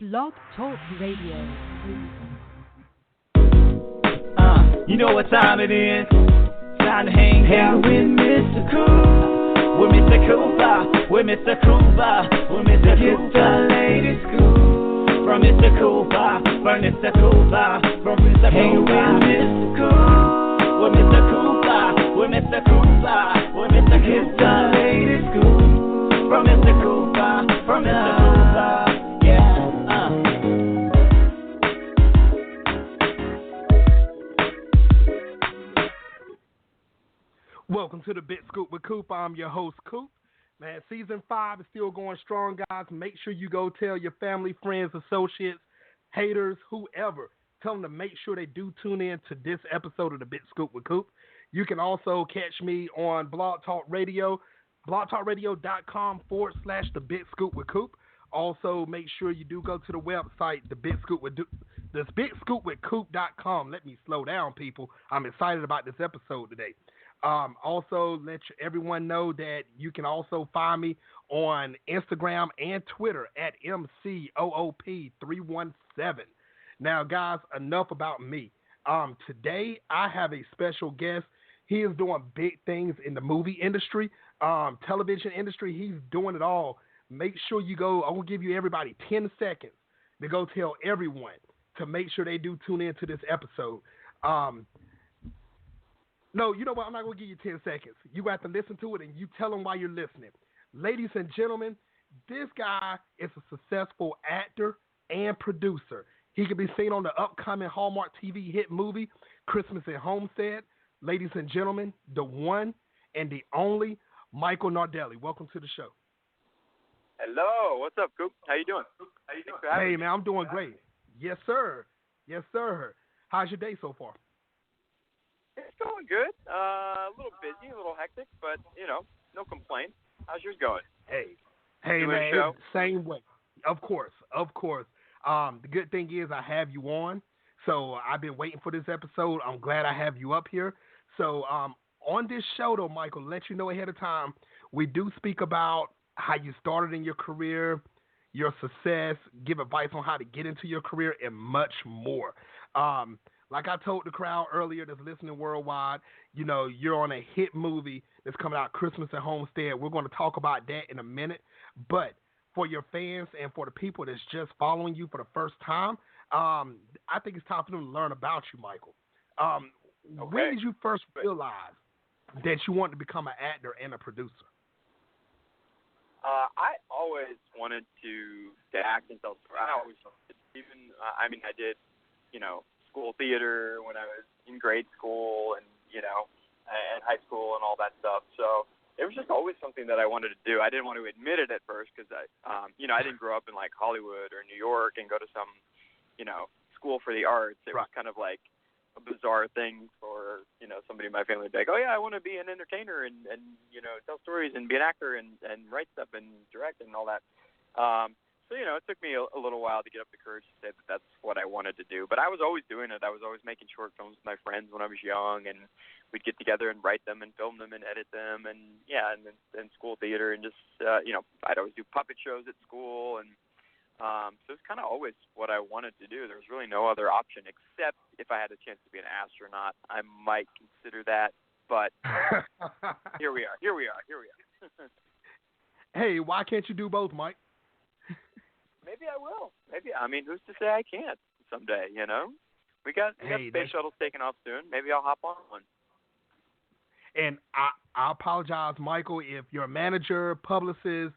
Blog Talk Radio. You know what time it is? Time to hang out with Mr. Coop. With Mr. Coop, with Mr. Coop, with Mr. Coop. Get the latest scoop from Mr. Coop, from Mr. Coop, from Mr. Coop. Hang with Mr. Coop. With Mr. Coop, with Mr. Coop, with Mr. Coop. Get the latest scoop from Mr. Coop, from Mr. Coop. Welcome to the Big Scoop with Coop. I'm your host, Coop. Man, season 5 is still going strong, guys. Make sure you go tell your family, friends, associates, haters, whoever. Tell them to make sure they do tune in to this episode of the Big Scoop with Coop. You can also catch me on Blog Talk Radio, blogtalkradio.com/the Big Scoop with Coop. Also, make sure you do go to the website, the Big Scoop with Coop.com. Let me slow down, people. I'm excited about this episode today. Also, let everyone know that you can also find me on Instagram and Twitter at MCOOP317. Now, guys, enough about me. Today, I have a special guest. He is doing big things in the movie industry, television industry. He's doing it all. Make sure you go. I will give you everybody 10 seconds to go tell everyone to make sure they do tune in to this episode. No, you know what? I'm not going to give you 10 seconds. You have to listen to it, and you tell them why you're listening. Ladies and gentlemen, this guy is a successful actor and producer. He can be seen on the upcoming Hallmark TV hit movie, Christmas at Homestead. Ladies and gentlemen, the one and the only Michael Nardelli. Welcome to the show. Hello. What's up, Coop? How you doing? Hey, man, I'm doing great. Yes, sir. Yes, sir. How's your day so far? It's going good. A little busy, a little hectic, but, no complaints. How's yours going? Hey, man, same way. Of course. The good thing is I have you on, so I've been waiting for this episode. I'm glad I have you up here. So on this show, though, Michael, let you know ahead of time, we do speak about how you started in your career, your success, give advice on how to get into your career, and much more. Like I told the crowd earlier that's listening worldwide, you're on a hit movie that's coming out, Christmas at Homestead. We're going to talk about that in a minute. But for your fans and for the people that's just following you for the first time, I think it's time for them to learn about you, Michael. When did you first realize that you wanted to become an actor and a producer? I always wanted to act and tell stories. I did, school theater when I was in grade school and, and high school and all that stuff. So it was just always something that I wanted to do. I didn't want to admit it at first because I didn't grow up in like Hollywood or New York and go to some, school for the arts. It was kind of like a bizarre thing for, somebody in my family to be like, oh yeah, I want to be an entertainer and tell stories and be an actor and write stuff and direct and all that. So, it took me a little while to get up the courage to say that that's what I wanted to do. But I was always doing it. I was always making short films with my friends when I was young, and we'd get together and write them and film them and edit them. And, and school theater and just, I'd always do puppet shows at school. And so it's kind of always what I wanted to do. There was really no other option except if I had a chance to be an astronaut, I might consider that. But here we are. Hey, why can't you do both, Mike? Maybe I will. Who's to say I can't someday, We got space shuttles taking off soon. Maybe I'll hop on one. And I apologize, Michael, if your manager, publicist,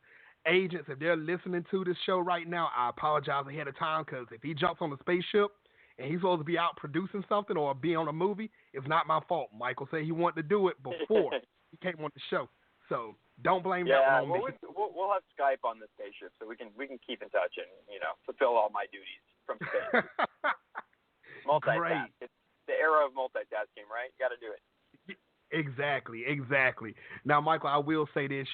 agents, if they're listening to this show right now, I apologize ahead of time because if he jumps on the spaceship and he's supposed to be out producing something or be on a movie, it's not my fault. Michael said he wanted to do it before he came on the show. So don't blame that one on me. We'll have Skype on the spaceship so we can keep in touch and fulfill all my duties from space. Multitask. Great. It's the era of multitasking, right? You got to do it. Exactly. Now, Michael, I will say this.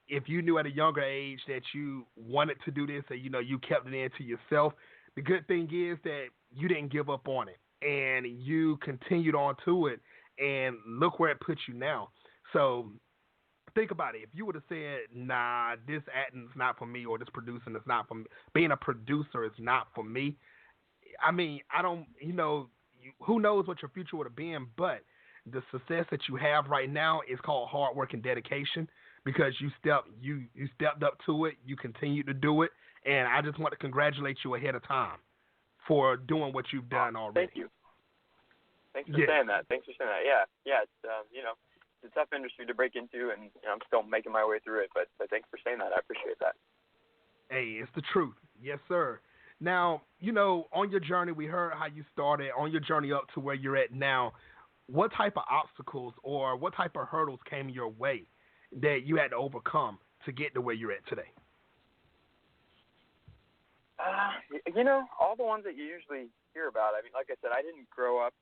If you knew at a younger age that you wanted to do this, and you kept it in to yourself, the good thing is that you didn't give up on it and you continued on to it, and look where it puts you now. So think about it. If you would have said, nah, this acting's not for me, or this producing is not for me, being a producer is not for me, I mean, I don't, who knows what your future would have been, but the success that you have right now is called hard work and dedication, because you stepped up to it, you continue to do it, and I just want to congratulate you ahead of time for doing what you've done already. Thank you. Thanks for saying that. Yeah. It's a tough industry to break into, and I'm still making my way through it. But thanks for saying that. I appreciate that. Hey, it's the truth. Yes, sir. Now, on your journey, we heard how you started. On your journey up to where you're at now, what type of obstacles or what type of hurdles came your way that you had to overcome to get to where you're at today? All the ones that you usually hear about. I mean, like I said, I didn't grow up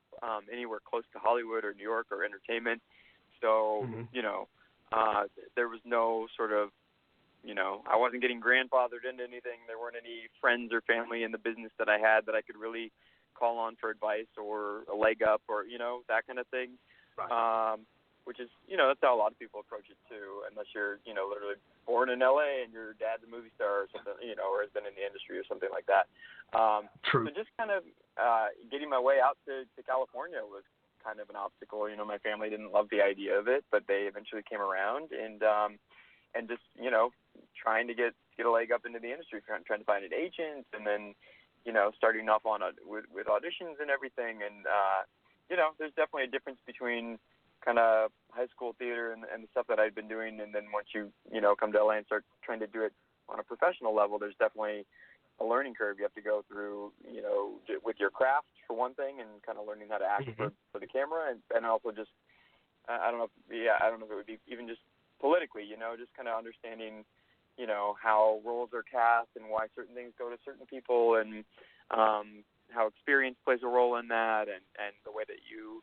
anywhere close to Hollywood or New York or entertainment. So, there was no sort of, I wasn't getting grandfathered into anything. There weren't any friends or family in the business that I had that I could really call on for advice or a leg up or, that kind of thing. Right. Which is, that's how a lot of people approach it too, unless you're, literally born in LA and your dad's a movie star or something, or has been in the industry or something like that. True. So just kind of getting my way out to California was kind of an obstacle. My family didn't love the idea of it, but they eventually came around and just, trying to get a leg up into the industry, trying to find an agent, and then, starting off with auditions and everything. And, there's definitely a difference between kind of high school theater and the stuff that I'd been doing, and then once you come to LA and start trying to do it on a professional level, there's definitely a learning curve you have to go through, with your craft for one thing, and kind of learning how to act for the camera, and also just I don't know if it would be even just politically, just kind of understanding how roles are cast and why certain things go to certain people, and how experience plays a role in that, and the way that you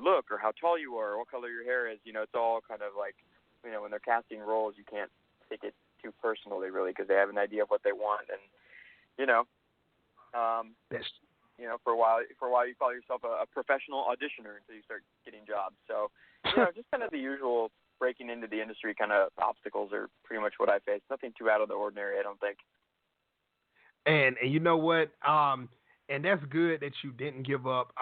look, or how tall you are, or what color your hair is. It's all kind of like, when they're casting roles, you can't take it too personally, really, because they have an idea of what they want. And, for a while you call yourself a professional auditioner until you start getting jobs. So, just kind of the usual breaking into the industry kind of obstacles are pretty much what I face. Nothing too out of the ordinary, I don't think. And you know what? And that's good that you didn't give up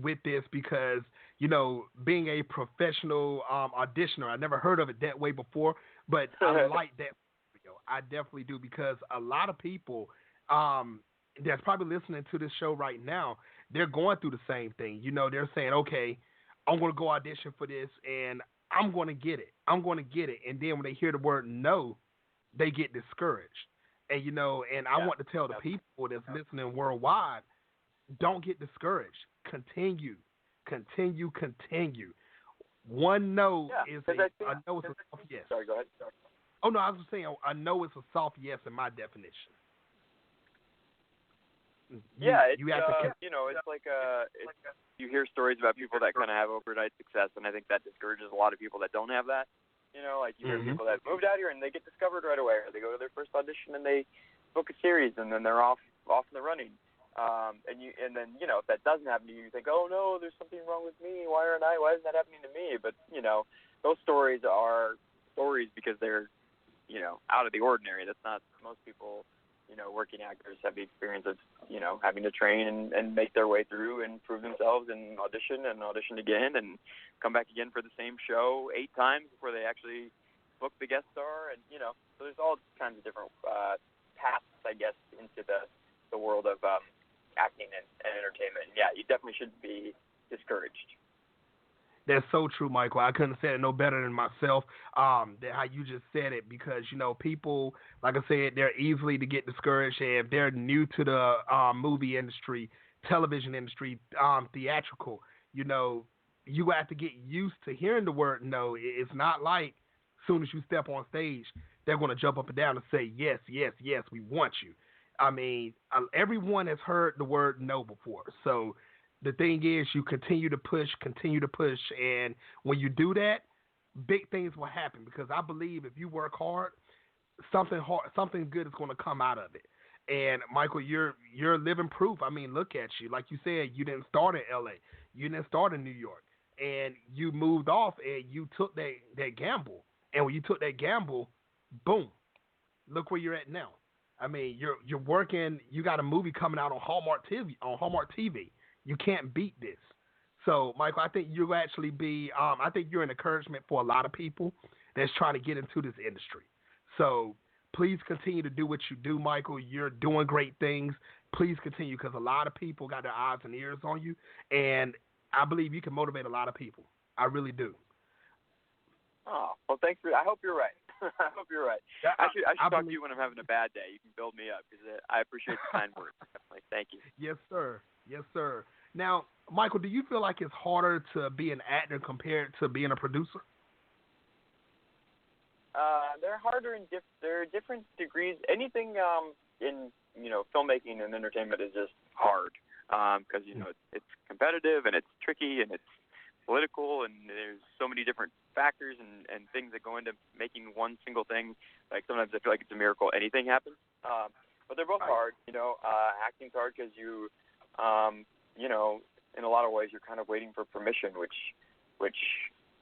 with this, because, being a professional auditioner, I never heard of it that way before, but I like that. I definitely do, because a lot of people that's probably listening to this show right now, they're going through the same thing. They're saying, okay, I'm going to go audition for this, and I'm going to get it. And then when they hear the word no, they get discouraged. And, I want to tell the people that's listening worldwide, don't get discouraged. Continue. One no is a no is a soft yes. Sorry, go ahead. Oh, no, I was just saying a no is a soft yes in my definition. You have to, it's like you hear stories about people that kind of have overnight success, and I think that discourages a lot of people that don't have that. Like you hear people that moved out here and they get discovered right away, or they go to their first audition and they book a series, and then they're off in the running. And then if that doesn't happen to you, you think, oh no, there's something wrong with me. Why isn't that happening to me? But those stories are stories because they're out of the ordinary. That's not most people. Working actors have the experience of having to train and make their way through and prove themselves and audition again and come back again for the same show 8 times before they actually book the guest star. And so there's all kinds of different paths, I guess, into the world of acting and entertainment. And yeah, you definitely shouldn't be discouraged. That's so true, Michael. I couldn't have said it no better than myself, that how you just said it, because, people, like I said, they're easily to get discouraged. And if they're new to the movie industry, television industry, theatrical, you have to get used to hearing the word no. It's not like as soon as you step on stage, they're going to jump up and down and say, yes, we want you. I mean, everyone has heard the word no before. So the thing is, you continue to push, and when you do that, big things will happen, because I believe if you work hard, something good is going to come out of it. And Michael, you're living proof. I mean, look at you. Like you said, you didn't start in LA, you didn't start in New York, and you moved off and you took that gamble, And when you took that gamble, boom, look where you're at now. I mean, you're working. You got a movie coming out on Hallmark TV. You can't beat this. So, Michael, I think you'll actually be. I think you're an encouragement for a lot of people that's trying to get into this industry. So, please continue to do what you do, Michael. You're doing great things. Please continue, because a lot of people got their eyes and ears on you, and I believe you can motivate a lot of people. I really do. Oh, well, thanks I hope you're right. I hope you're right. Yeah, I should talk to you when I'm having a bad day. You can build me up, because I appreciate the kind words. Definitely. Thank you. Yes, sir. Yes, sir. Now, Michael, do you feel like it's harder to be an actor compared to being a producer? They're harder there are different degrees. Anything in filmmaking and entertainment is just hard, because it's competitive and it's tricky and it's political, and there's so many different factors and things that go into making one single thing. Like, sometimes I feel like it's a miracle anything happens. But they're both hard. Acting's hard because you in a lot of ways you're kind of waiting for permission, which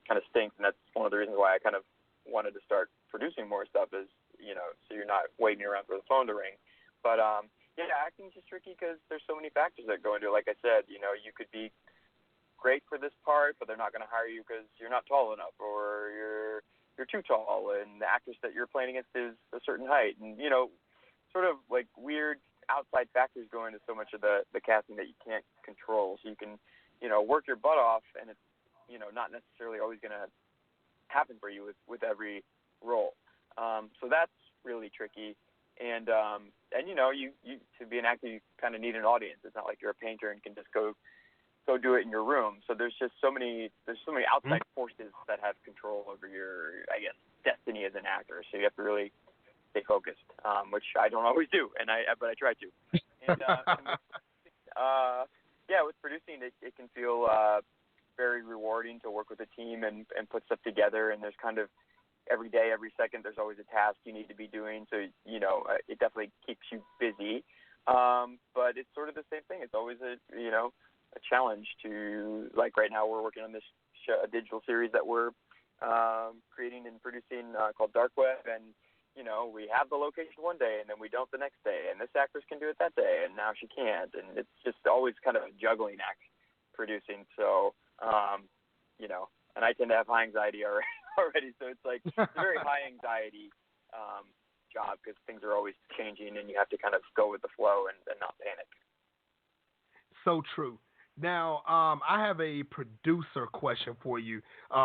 kind of stinks, and that's one of the reasons why I kind of wanted to start producing more stuff, is so you're not waiting around for the phone to ring. But acting's just tricky because there's so many factors that go into it. Like I said, you could be great for this part, but they're not going to hire you because you're not tall enough, or you're too tall, and the actress that you're playing against is a certain height, and sort of like weird outside factors go into so much of the casting that you can't control. So you can work your butt off, and it's not necessarily always going to happen for you with every role. So that's really tricky. And you to be an actor, you kind of need an audience. It's not like you're a painter and can just go do it in your room. So there's so many outside forces that have control over your, I guess, destiny as an actor. So you have to really stay focused, which I don't always do, but I try to. And with producing, it can feel very rewarding to work with a team and put stuff together. And there's kind of every day, every second, there's always a task you need to be doing. So it definitely keeps you busy. But it's sort of the same thing. It's always a challenge to, like, right now we're working on this a digital series that we're creating and producing called Dark Web, and we have the location one day and then we don't the next day, and this actress can do it that day and now she can't, and it's just always kind of a juggling act producing. So and I tend to have high anxiety already, so it's like a very high anxiety job, because things are always changing and you have to kind of go with the flow and not panic. So true. Now, I have a producer question for you,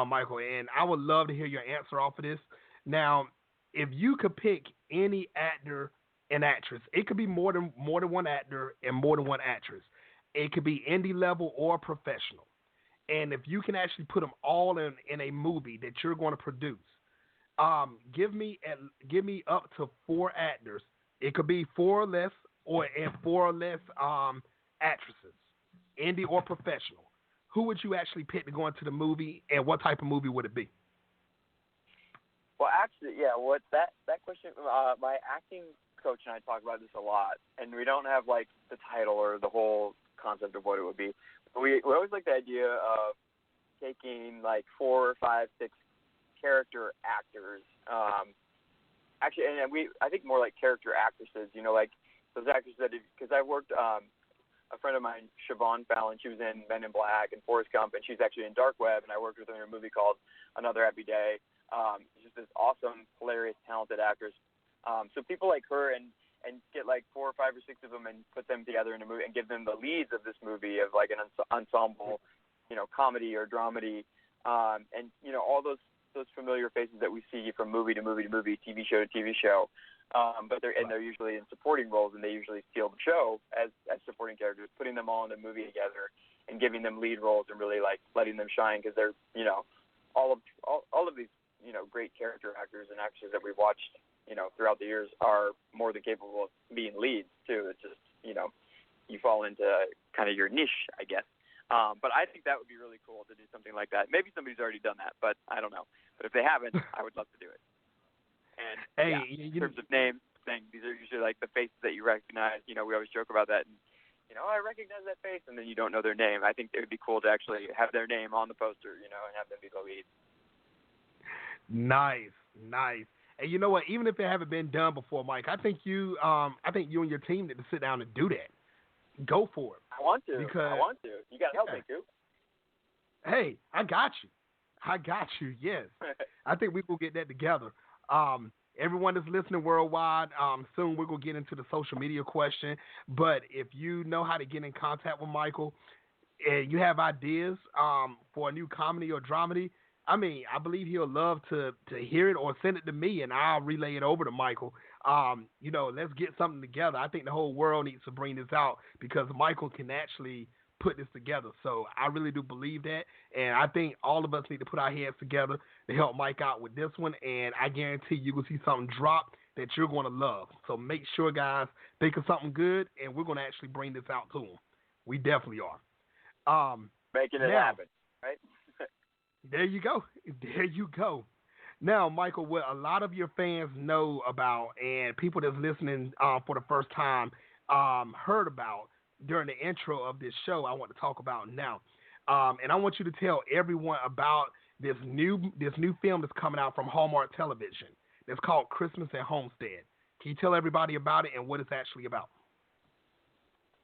Michael, and I would love to hear your answer off of this. Now, if you could pick any actor and actress, it could be more than one actor and more than one actress. It could be indie level or professional. And if you can actually put them all in a movie that you're going to produce, give me up to 4 actors. It could be 4 or less, and 4 or less actresses, indie or professional. Who would you actually pick to go into the movie, and what type of movie would it be? Well, actually, what that question, my acting coach and I talk about this a lot, and we don't have like the title or the whole concept of what it would be. But we always like the idea of taking like 4 or 5, 6 character actors. Actually, and I think more like character actresses. Like those actors because I worked. A friend of mine, Siobhan Fallon, she was in Men in Black and Forrest Gump, and she's actually in Dark Web, and I worked with her in a movie called Another Happy Day. She's just this awesome, hilarious, talented actress. So people like her and get like 4 or 5 or 6 of them and put them together in a movie and give them the leads of this movie of like an ensemble, comedy or dramedy, and all those familiar faces that we see from movie to movie to movie, TV show to TV show. But they're usually in supporting roles, and they usually steal the show as supporting characters, putting them all in a movie together and giving them lead roles and really like letting them shine, because they're all of these great character actors and actresses that we've watched throughout the years are more than capable of being leads too. It's just you fall into kind of your niche, I guess. But I think that would be really cool to do something like that. Maybe somebody's already done that, but I don't know. But if they haven't, I would love to do it. And in terms of names, these are usually like the faces that you recognize. We always joke about that. And, I recognize that face, and then you don't know their name. I think it would be cool to actually have their name on the poster, and have them be the lead. Nice, nice. And you know what? Even if it haven't been done before, Mike, I think you and your team need to sit down and do that. Go for it. I want to. Because, I want to. You got to help me, Coop. Hey, I got you. I got you. Yes, I think we will get that together. Everyone that's listening worldwide, soon we're gonna get into the social media question. But if you know how to get in contact with Michael, and you have ideas for a new comedy or dramedy, I mean, I believe he'll love to hear it or send it to me, and I'll relay it over to Michael. Let's get something together. I think the whole world needs to bring this out because Michael can actually put this together. So I really do believe that, and I think all of us need to put our heads together to help Mike out with this one, and I guarantee you will see something drop that you're going to love. So make sure, guys, think of something good, and we're going to actually bring this out to him. We definitely are. Making it happen, right? There you go. There you go. Now, Michael, what a lot of your fans know about and people that's listening for the first time heard about during the intro of this show, I want to talk about now. And I want you to tell everyone about this new film that's coming out from Hallmark Television. It's called Christmas at Homestead. Can you tell everybody about it and what it's actually about?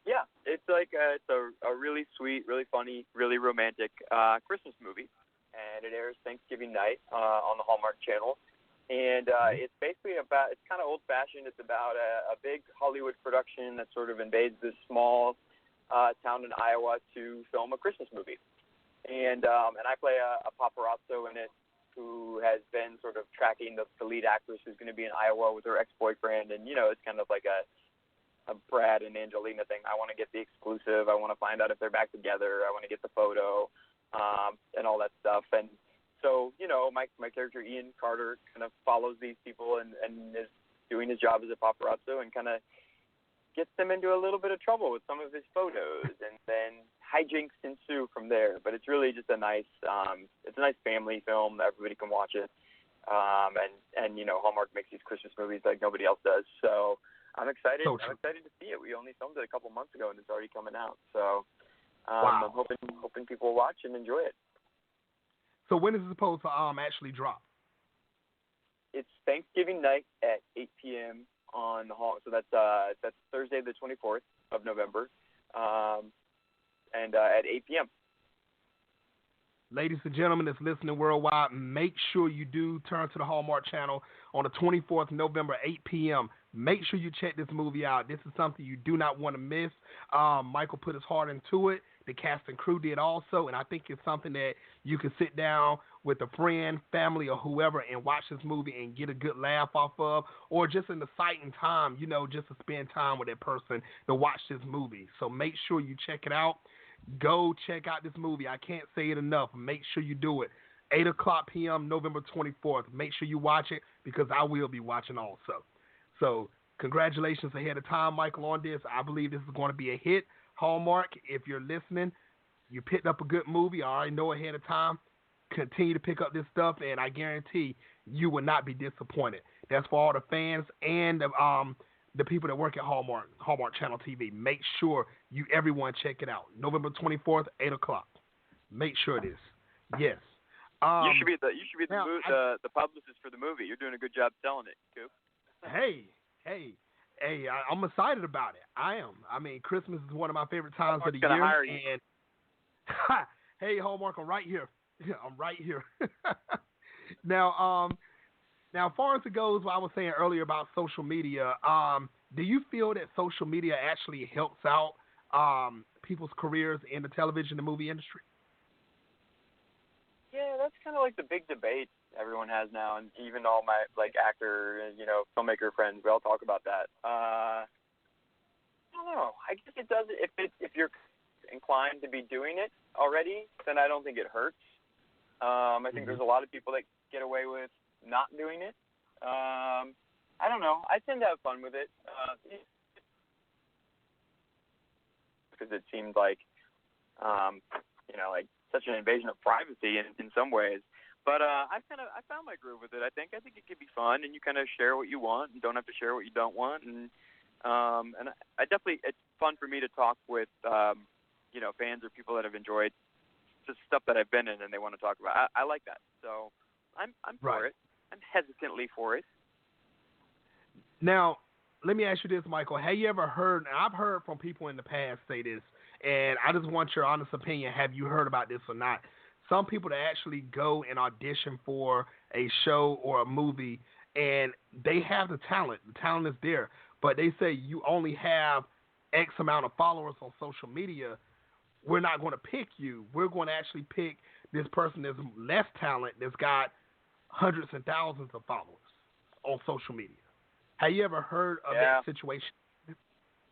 Yeah, it's like it's a really sweet, really funny, really romantic Christmas movie, and it airs Thanksgiving night on the Hallmark Channel. And it's basically it's kind of old-fashioned. It's about a big Hollywood production that sort of invades this small town in Iowa to film a Christmas movie. And I play a paparazzo in it who has been sort of tracking the lead actress who's going to be in Iowa with her ex-boyfriend. And, it's kind of like a Brad and Angelina thing. I want to get the exclusive. I want to find out if they're back together. I want to get the photo and all that stuff. And so, my character Ian Carter kind of follows these people and is doing his job as a paparazzo and kind of gets them into a little bit of trouble with some of his photos, and then hijinks ensue from there. But it's really just a nice family film. Everybody can watch it. And Hallmark makes these Christmas movies like nobody else does. So I'm excited. I'm excited to see it. We only filmed it a couple months ago, and it's already coming out. So wow. I'm hoping people will watch and enjoy it. So when is it supposed to actually drop? It's Thanksgiving night at 8 p.m. on the Hall. So that's Thursday, the 24th of November, and at 8 p.m. Ladies and gentlemen that's listening worldwide, make sure you do turn to the Hallmark Channel on the 24th of November, 8 p.m. Make sure you check this movie out. This is something you do not want to miss. Michael put his heart into it. The cast and crew did also, and I think it's something that you can sit down with a friend, family, or whoever and watch this movie and get a good laugh off of, or just in the exciting time, just to spend time with that person to watch this movie. So make sure you check it out. Go check out this movie. I can't say it enough. Make sure you do it. 8 o'clock p.m., November 24th. Make sure you watch it because I will be watching also. So congratulations ahead of time, Michael, on this. I believe this is going to be a hit. Hallmark, if you're listening, you picked up a good movie. I already know ahead of time. Continue to pick up this stuff, and I guarantee you will not be disappointed. That's for all the fans and the people that work at Hallmark Channel TV. Make sure everyone check it out. November 24th, 8 o'clock. Make sure it is. Yes. You should be the publicist for the movie. You're doing a good job selling it, Coop. Hey, I'm excited about it. I am. I mean, Christmas is one of my favorite times of the year. Hire you. And hey, Hallmark, I'm right here. I'm right here. Now, as far as it goes, what I was saying earlier about social media, do you feel that social media actually helps out people's careers in the television and movie industry? Yeah, that's kind of like the big debate everyone has now, and even all my actor, filmmaker friends, we all talk about that. I don't know. I guess it does. If you're inclined to be doing it already, then I don't think it hurts. I think there's a lot of people that get away with not doing it. I don't know. I tend to have fun with it because it seemed like such an invasion of privacy in some ways. But I found my groove with it. I think it could be fun, and you kind of share what you want and don't have to share what you don't want. And I definitely, it's fun for me to talk with fans or people that have enjoyed the stuff that I've been in and they want to talk about. I like that. So I'm for it. I'm hesitantly for it. Now, let me ask you this, Michael. Have you ever heard, and I've heard from people in the past say this, and I just want your honest opinion. Have you heard about this or not? Some people that actually go and audition for a show or a movie, and they have the talent. The talent is there, but they say you only have X amount of followers on social media. We're not going to pick you. We're going to actually pick this person that's less talent that's got hundreds and thousands of followers on social media. Have you ever heard of that situation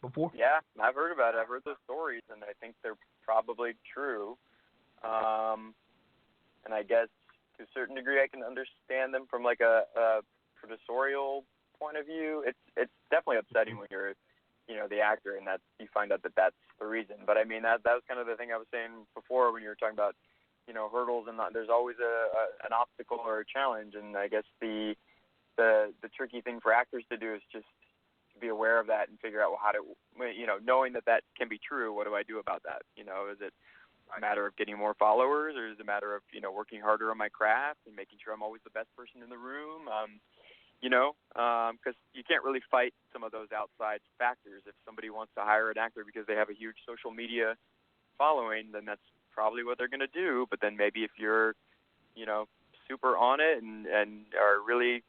before? Yeah, I've heard about it. I've heard those stories, and I think they're probably true. And I guess to a certain degree, I can understand them from like a producerial point of view. It's definitely upsetting when you're, the actor, and that you find out that that's the reason. But I mean, that was kind of the thing I was saying before when you were talking about, hurdles, and there's always an obstacle or a challenge. And I guess the tricky thing for actors to do is just to be aware of that and figure out how to, knowing that can be true. What do I do about that? Is it a matter of getting more followers, or is it a matter of working harder on my craft and making sure I'm always the best person in the room? Because you can't really fight some of those outside factors. If somebody wants to hire an actor because they have a huge social media following, then that's probably what they're going to do. But then maybe if you're, super on it and are really,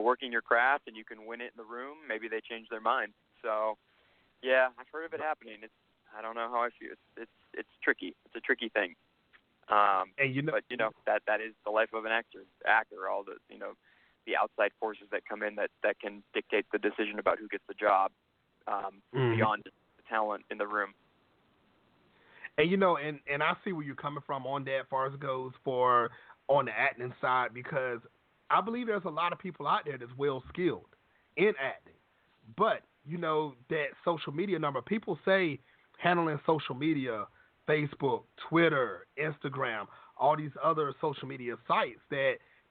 working your craft and you can win it in the room, maybe they change their mind. So, yeah, I've heard of it happening. I don't know how I feel. It's tricky. It's a tricky thing. But that is the life of an actor. All the the outside forces that come in that can dictate the decision about who gets the job beyond the talent in the room. And and I see where you're coming from on that, as far as it goes for on the acting side, because I believe there's a lot of people out there that's well skilled in acting, but that social media number. People say handling social media, Facebook, Twitter, Instagram, all these other social media sites,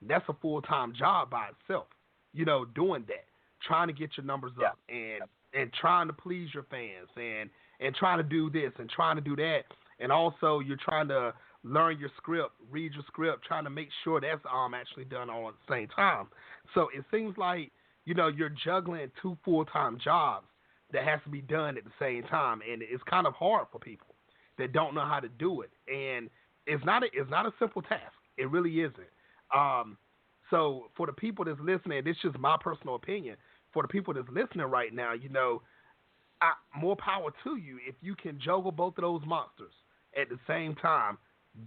that's a full-time job by itself. Doing that, trying to get your numbers up and trying to please your fans and trying to do this and trying to do that. And also you're trying to learn your script, read your script, trying to make sure that's actually done all at the same time. So it seems like, you're juggling two full-time jobs that has to be done at the same time. And it's kind of hard for people that don't know how to do it. And it's not a simple task. It really isn't. So for the people that's listening, this is just my personal opinion. For the people that's listening right now, more power to you. If you can juggle both of those monsters at the same time,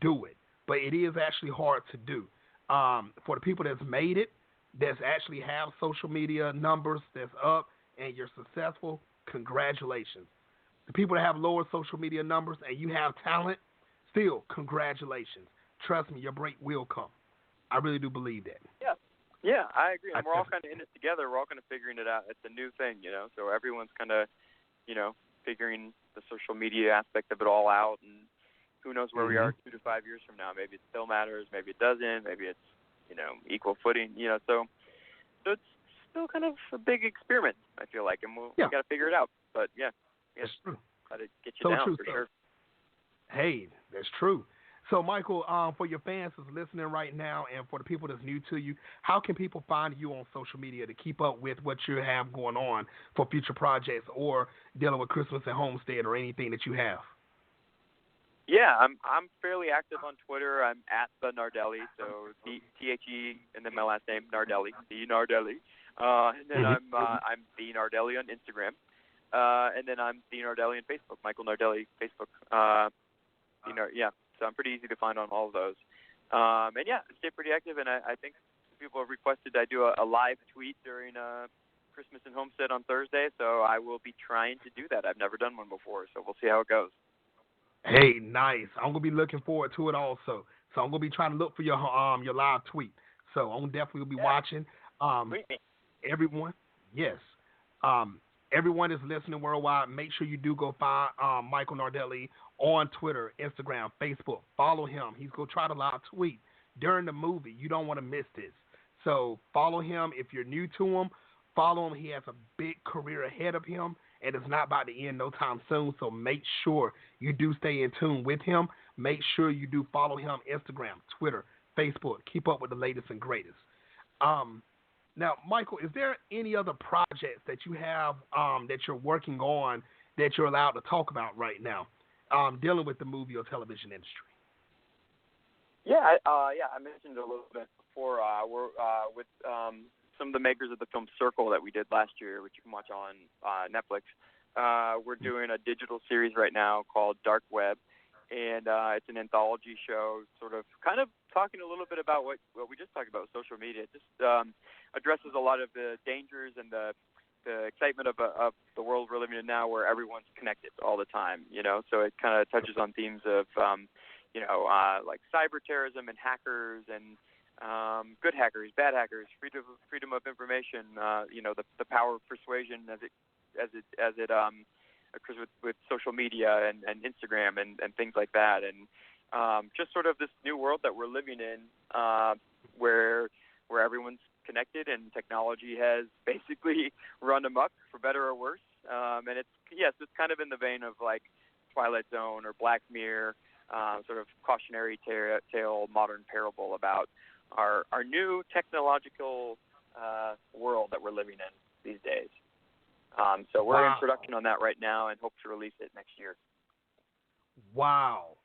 do it. But it is actually hard to do. For the people that's made it, that's actually have social media numbers that's up and you're successful, congratulations. The people that have lower social media numbers and you have talent, still, congratulations. Trust me, your break will come. I really do believe that. Yeah, I agree. And we're all kind of in it together. We're all kind of figuring it out. It's a new thing, so everyone's kind of, figuring the social media aspect of it all out. And who knows where we are 2 to 5 years from now. Maybe it still matters. Maybe it doesn't. Maybe it's, equal footing, so it's still kind of a big experiment, I feel like. And we got to figure it out. But, that's true. Got to get you down true, for sure. Hey, that's true. So, Michael, for your fans that's listening right now and for the people that's new to you, how can people find you on social media to keep up with what you have going on for future projects or dealing with Christmas and Homestead or anything that you have? Yeah, I'm fairly active on Twitter. I'm at the Nardelli, so THE and then my last name Nardelli, the Nardelli. And then I'm the Nardelli on Instagram, and then I'm the Nardelli on Facebook, Michael Nardelli Facebook. So I'm pretty easy to find on all of those. I stay pretty active, and I think people have requested I do a live tweet during Christmas and Homestead on Thursday, so I will be trying to do that. I've never done one before, so we'll see how it goes. Hey, nice. I'm gonna be looking forward to it also. So I'm gonna be trying to look for your live tweet. So I'm definitely gonna be watching. Everyone, yes. Everyone is listening worldwide. Make sure you do go find Michael Nardelli on Twitter, Instagram, Facebook. Follow him. He's gonna try to live tweet during the movie. You don't want to miss this. So follow him. If you're new to him, follow him. He has a big career ahead of him. And it's not about to end no time soon, so make sure you do stay in tune with him. Make sure you do follow him Instagram, Twitter, Facebook. Keep up with the latest and greatest. Now, Michael, is there any other projects that you have that you're working on that you're allowed to talk about right now, dealing with the movie or television industry? Yeah, I mentioned it a little bit before. We're with some of the makers of the film Circle that we did last year, which you can watch on Netflix. We're doing a digital series right now called Dark Web, and it's an anthology show, sort of kind of talking a little bit about what we just talked about with social media. It just addresses a lot of the dangers and the excitement of the world we're living in now, where everyone's connected all the time. So it kind of touches on themes of like cyber terrorism and hackers and good hackers, bad hackers, freedom of information. The power of persuasion as it occurs with social media and Instagram and things like that, and just sort of this new world that we're living in, where everyone's connected and technology has basically run amok, for better or worse. And it's kind of in the vein of like Twilight Zone or Black Mirror, sort of cautionary tale, modern parable about our new technological world that we're living in these days. So we're in production on that right now and hope to release it next year. Wow.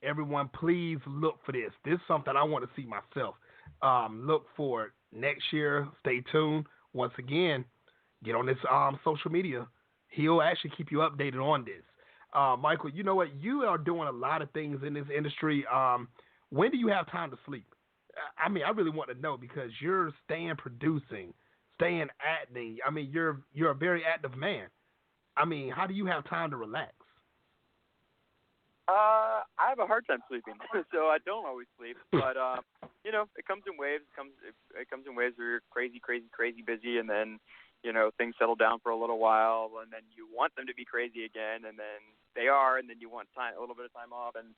Everyone, please look for this. This is something I want to see myself. Look for it next year. Stay tuned. Once again, get on this social media. He'll actually keep you updated on this. Michael, you know what? You are doing a lot of things in this industry. When do you have time to sleep? I mean, I really want to know, because you're staying producing, staying acting. I mean, you're a very active man. I mean, how do you have time to relax? I have a hard time sleeping, so I don't always sleep. But it comes in waves. It comes in waves where you're crazy busy, and then things settle down for a little while, and then you want them to be crazy again, and then they are, and then you want a little bit of time off. And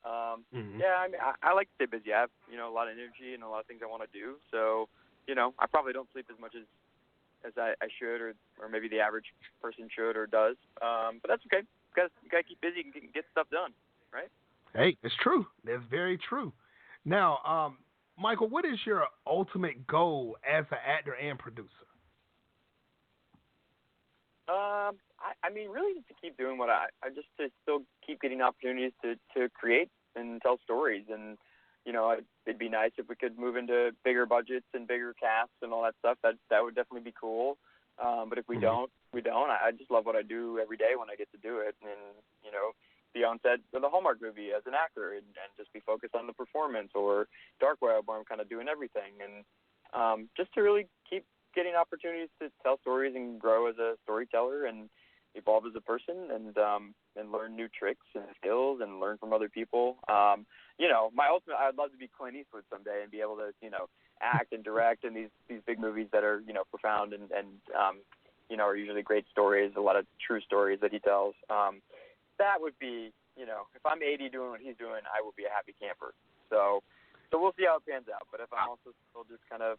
I mean, I like to stay busy. I have a lot of energy and a lot of things I want to do. So I probably don't sleep as much as I should, or maybe the average person should or does. But that's okay. You gotta keep busy and get stuff done, right? Hey, it's true. That's very true. Now, Michael, what is your ultimate goal as an actor and producer? I mean, really just to keep doing what I just to still keep getting opportunities to create and tell stories. And, it'd be nice if we could move into bigger budgets and bigger casts and all that stuff. That would definitely be cool. But if we don't, we don't. I just love what I do every day when I get to do it. And, be on set of the Hallmark movie as an actor and just be focused on the performance, or Dark Web, where I'm kind of doing everything. And just to really keep getting opportunities to tell stories and grow as a storyteller and evolve as a person, and learn new tricks and skills and learn from other people. My ultimate, I'd love to be Clint Eastwood someday and be able to, act and direct in these big movies that are, profound and are usually great stories, a lot of true stories that he tells. That would be, if I'm 80 doing what he's doing, I will be a happy camper. So we'll see how it pans out. But if I'm also still just kind of,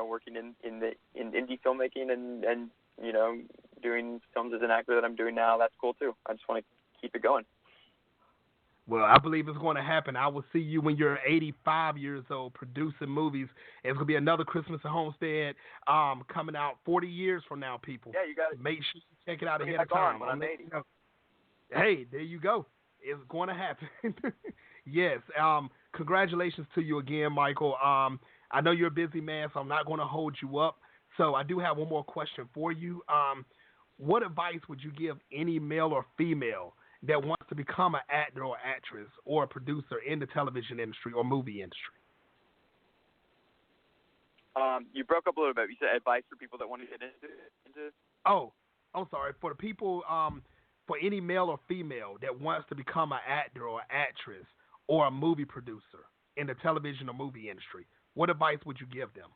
working in indie filmmaking and doing films as an actor that I'm doing now, that's cool too. I just want to keep it going. Well, I believe it's going to happen. I will see you when you're 85 years old producing movies. It's going to be another Christmas at Homestead coming out 40 years from now, people. Yeah, you got to make sure you check it out ahead of time. When I'm 80. Hey, there you go. It's going to happen. Yes. Congratulations to you again, Michael. I know you're a busy man, so I'm not going to hold you up. So I do have one more question for you. What advice would you give any male or female that wants to become an actor or actress or a producer in the television industry or movie industry? You broke up a little bit. You said advice for people that want to get into. Oh, I'm sorry. For the people, for any male or female that wants to become an actor or actress or a movie producer in the television or movie industry, what advice would you give them?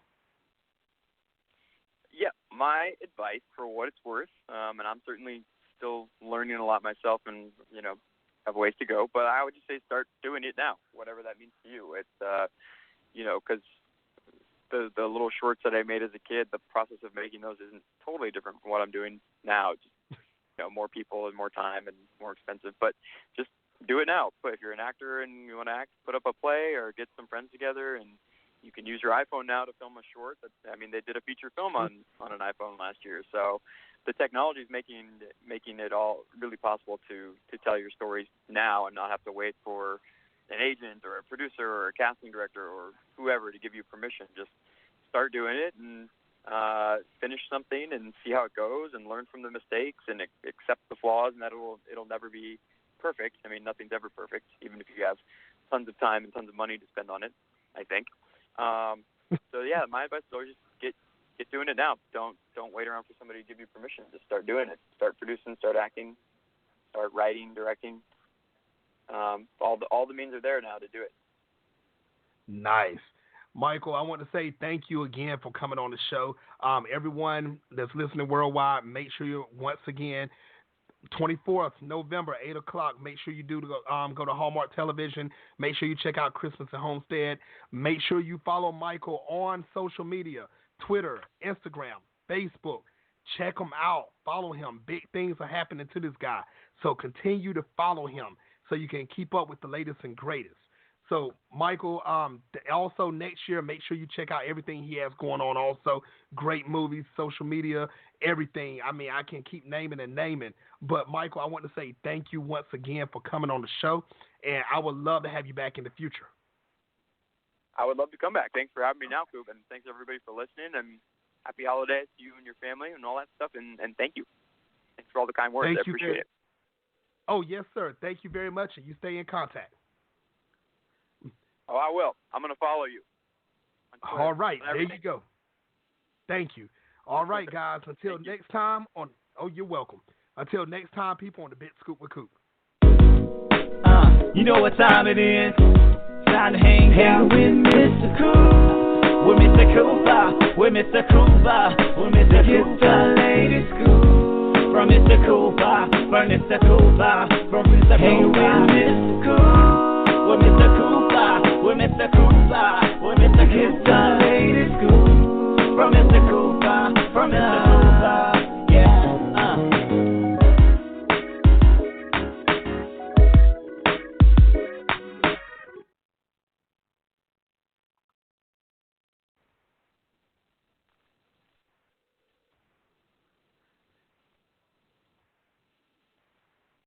Yeah, my advice, for what it's worth, and I'm certainly still learning a lot myself and, have ways to go, but I would just say start doing it now, whatever that means to you. It's, because the little shorts that I made as a kid, the process of making those isn't totally different from what I'm doing now. Just, more people and more time and more expensive, but just, do it now. But if you're an actor and you want to act, put up a play or get some friends together, and you can use your iPhone now to film a short. They did a feature film on an iPhone last year. So the technology is making it all really possible to tell your stories now and not have to wait for an agent or a producer or a casting director or whoever to give you permission. Just start doing it and finish something and see how it goes and learn from the mistakes and accept the flaws, and that it'll never be perfect. Nothing's ever perfect, even if you have tons of time and tons of money to spend on it, I think. So yeah, my advice is always just get doing it now. Don't wait around for somebody to give you permission. Just start doing it. Start producing, start acting, start writing, directing. All the means are there now to do it. Nice. Michael, I want to say thank you again for coming on the show. Everyone that's listening worldwide, make sure you, once again, 24th November, 8 o'clock, make sure you go to Hallmark Television. Make sure you check out Christmas at Homestead. Make sure you follow Michael on social media, Twitter, Instagram, Facebook. Check him out. Follow him. Big things are happening to this guy. So continue to follow him so you can keep up with the latest and greatest. So, Michael, also next year, make sure you check out everything he has going on also. Great movies, social media, everything. I can keep naming. But, Michael, I want to say thank you once again for coming on the show, and I would love to have you back in the future. I would love to come back. Thanks for having me now, Coop, and thanks, everybody, for listening, and happy holidays to you and your family and all that stuff, and thank you. Thanks for all the kind words. I appreciate it. Oh, yes, sir. Thank you very much, and you stay in contact. Oh, I will. I'm going to follow you. All right. There you go. Thank you. All right, guys. Until next time you're welcome. Until next time, people, on the Big Scoop with Coop. You know what time it is. Time to hang out with Mr. Coop. With Mr. Coop, with Mr. Coop, with Mr. Coop, the latest scoop. From Mr. Coop, from Mr. Coop, from Mr. Coop, with Mr. Coop.